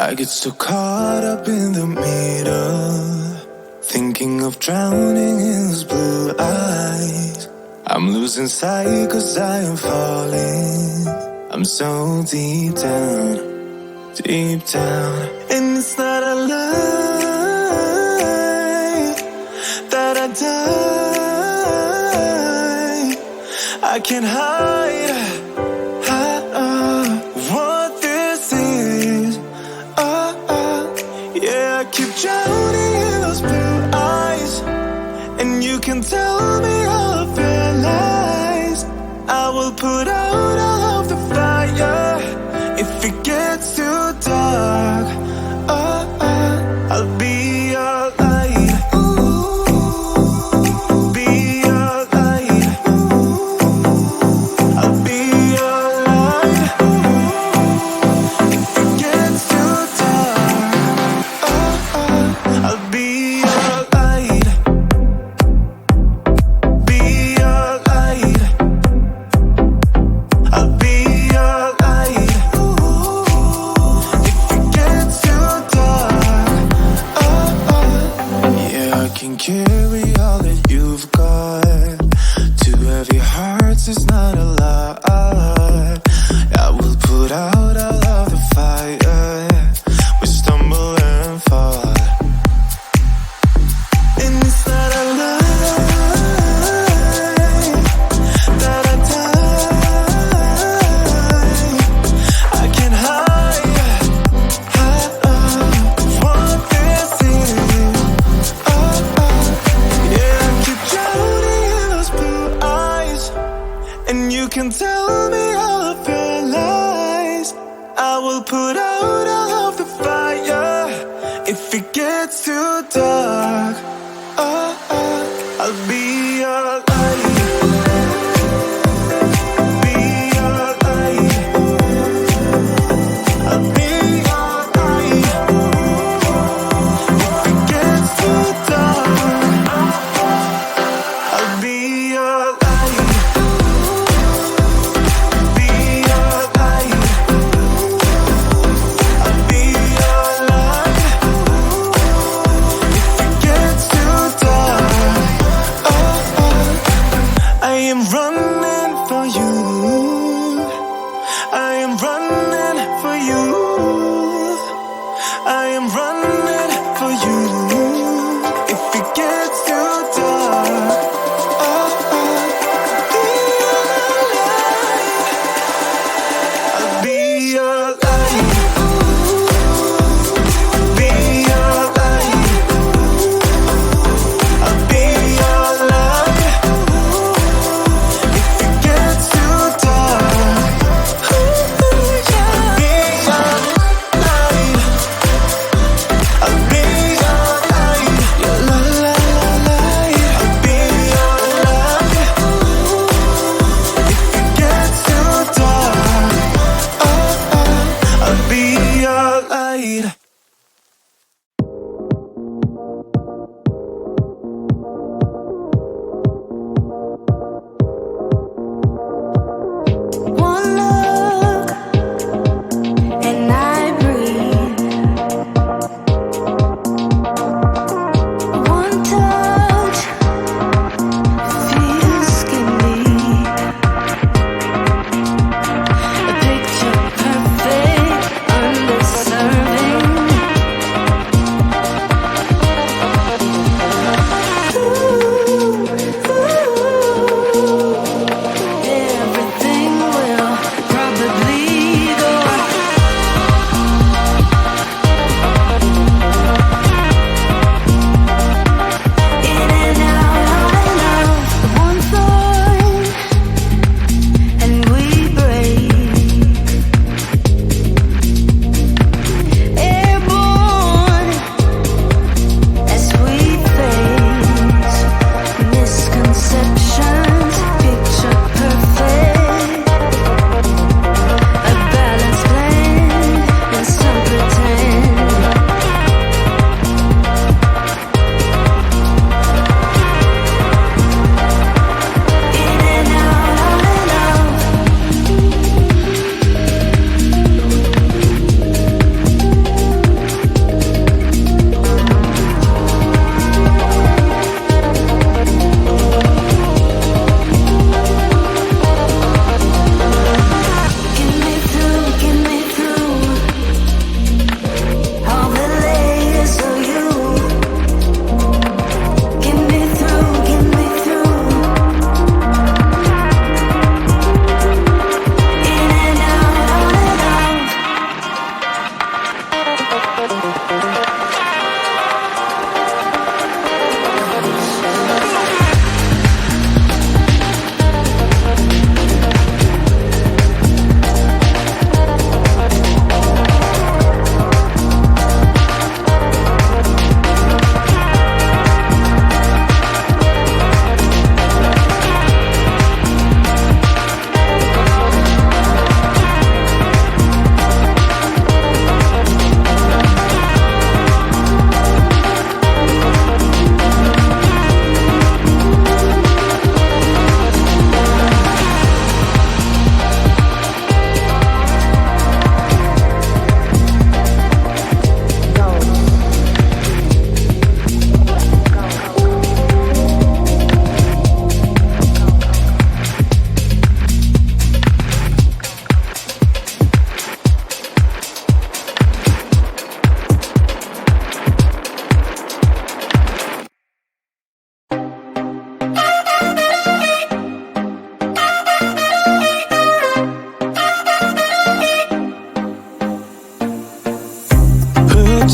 I get so caught up in the middle, thinking of drowning in those blue eyes. I'm losing sight cause I am falling. I'm so deep down, deep down. And it's not a lie that I die. I can't hide what this is. Yeah, I keep drowning in those blue eyes, and you can tell me all of your lies. I will put out all of the fire if it gets too dark. I'll be your light. Be your light. I'll be your light. If it gets too dark, I'll be your light. Be your light. I'll be your light. If it gets too dark, yeah, I can carry all that you've got. Two heavy hearts is not a lot. I will put out all of the fire. We stumble and fall, and it's not a lie that I die. I can't hide what this is. Yeah, I keep drowning in those blue eyes, and you can tell me all of your lies. I will put out all of the fire if it gets too dark. I'll be your light. Be your light. I'll be your light. If it gets too dark, I'll be your light. Be your light. I'll be your light. If it gets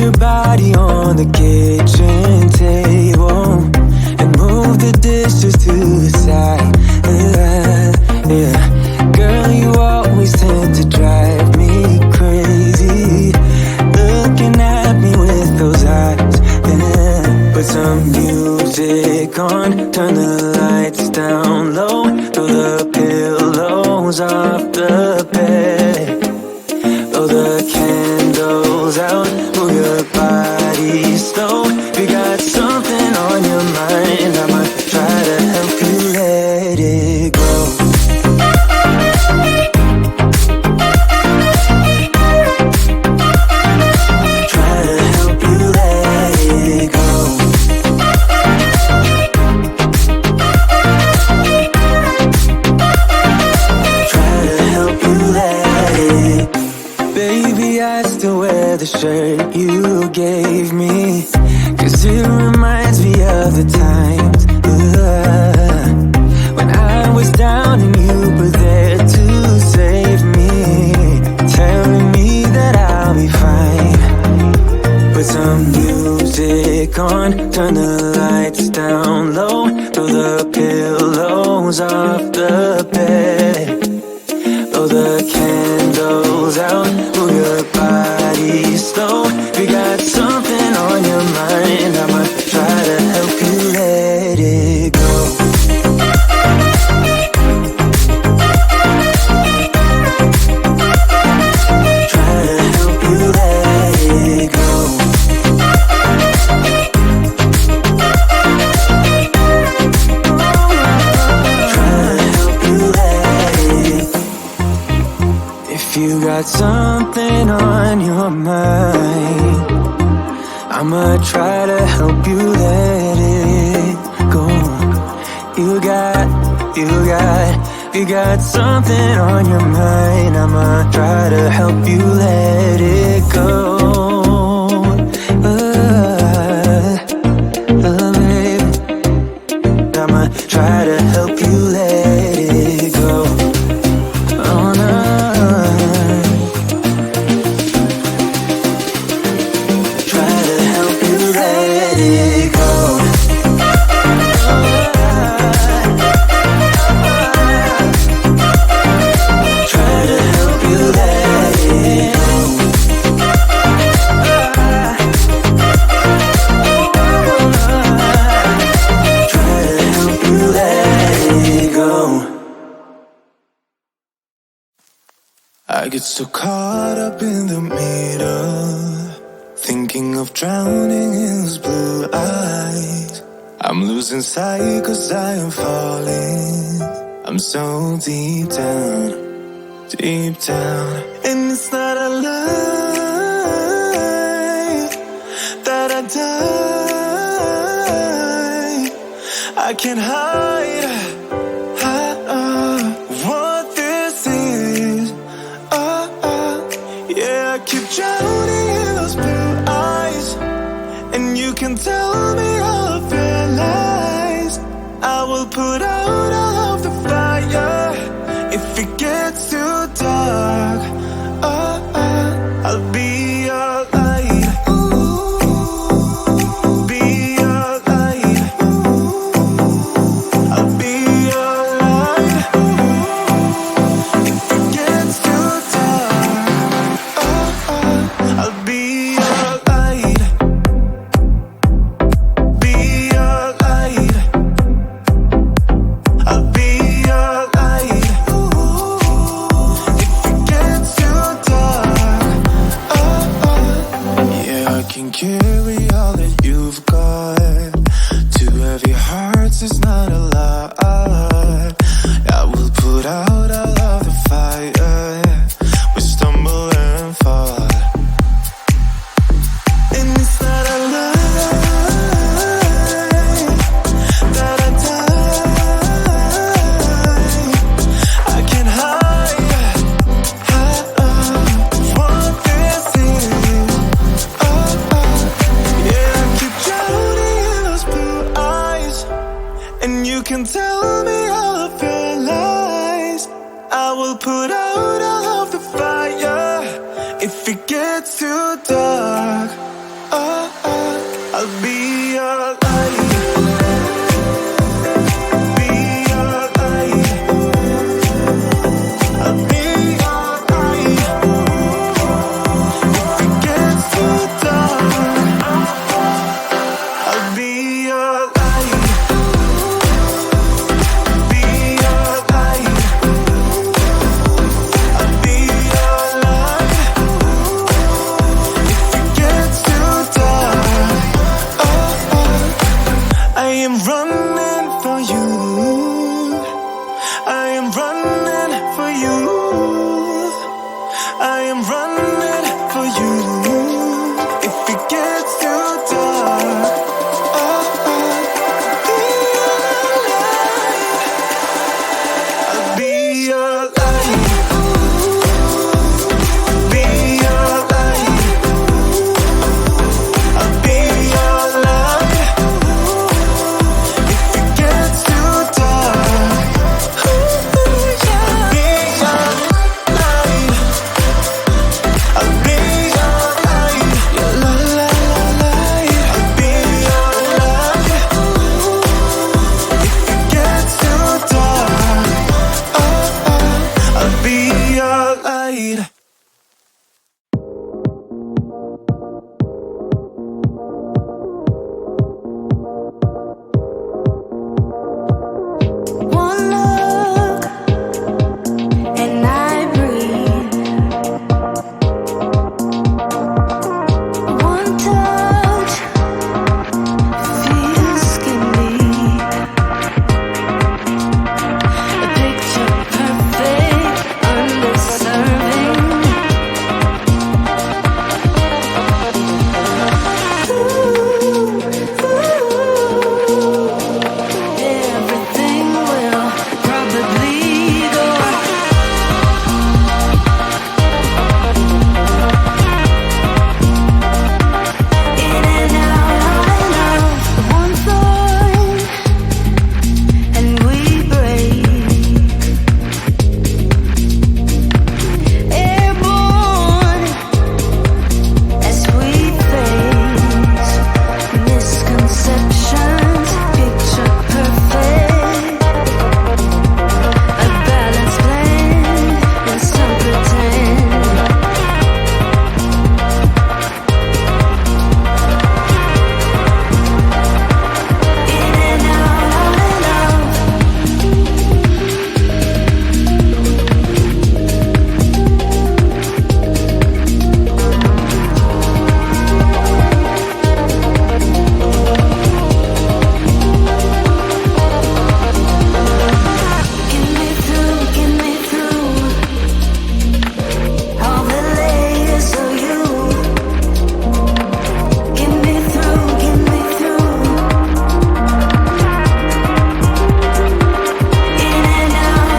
your body on the kitchen table and move the dishes to the side. Yeah. Girl, you always tend to drive me crazy, looking at me with those eyes. Yeah. Put some music on, turn the lights down low, throw the pillows off the bed, blow the candles out, move your body slow. You got something on your mind, I'ma try to help you let it go. Try to help you let it go. Try to help you let it. Baby, I still wear the shirt you gave me, 'cause it reminds me of the times when I was down and you were there to save me, telling me that I'll be fine. Put some music on, turn the lights down low, throw the pillows off the bed, blow the candles out, move your body slow. You got something on your mind, I'ma try to help you let it go. Try to help you let it go. Try to help you let it. If you got something on your mind, I'ma try to help you let it go. You got something on your mind, I'ma try to help you let it go. Baby, I'ma try to help you let it go. Oh no. Try to help you let it go. Try to help you let it go. Try to help you let it go. I get so caught up in the middle, thinking of drowning in those blue eyes. I'm losing sight 'cause I am falling. I'm so deep down, deep down. And it's not a lie that I die. I can't hide what this is. Yeah, I keep drowning in those blue eyes, and you can tell me all of your lies. I will put out all of the fire if it gets too dark. I'll be your light. Be your light. I'll be your light. If it gets too dark, I'll be your light. Be your light. I'll be your light. If it gets too dark, yeah, I can carry all that you've got. Two heavy hearts is not a lot. I will put out all of the fire. We stumble and fall. And it's not a lie that I die. I can't hide what this is. Yeah, I keep drowning in those blue eyes, and you can tell me all of your lies. I will put out all of the fire if it gets too dark. I'll be your light. Be your light. I'll be your light. If it gets too dark, I'll be your light. Be your light. I'll be your light. If it gets too dark, I am running for you. I am running for you. I am running for you. If it gets too dark, I'll be your light. Be your light. I'll be your light. If it gets too dark, I'll be your light. I'll be your light. Your light. I'll be your light. If it gets too dark, I'll be your light. One look and I breathe. One touch feels skin deep. A picture perfect, undeserving. Everything will probably go in and out. One thought and we break. Airborne as we face misconceptions. Picture perfect, a balanced blend and some pretend. In and out. Get me through all the layers of you. Get me through. In and out.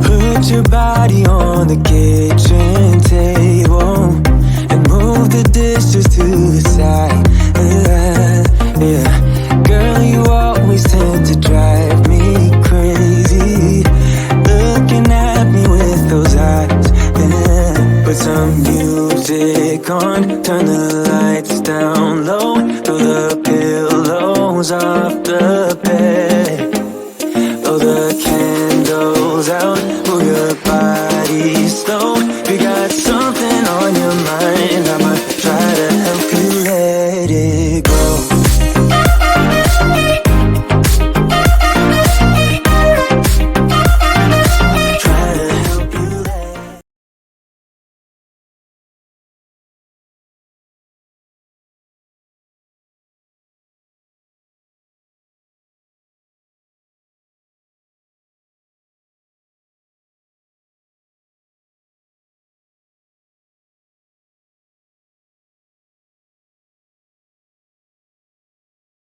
Put your body on the kitchen table and move the dishes to the side. Yeah. Girl, you always tend to drive me crazy, looking at me with those eyes. Yeah. Put some music goes after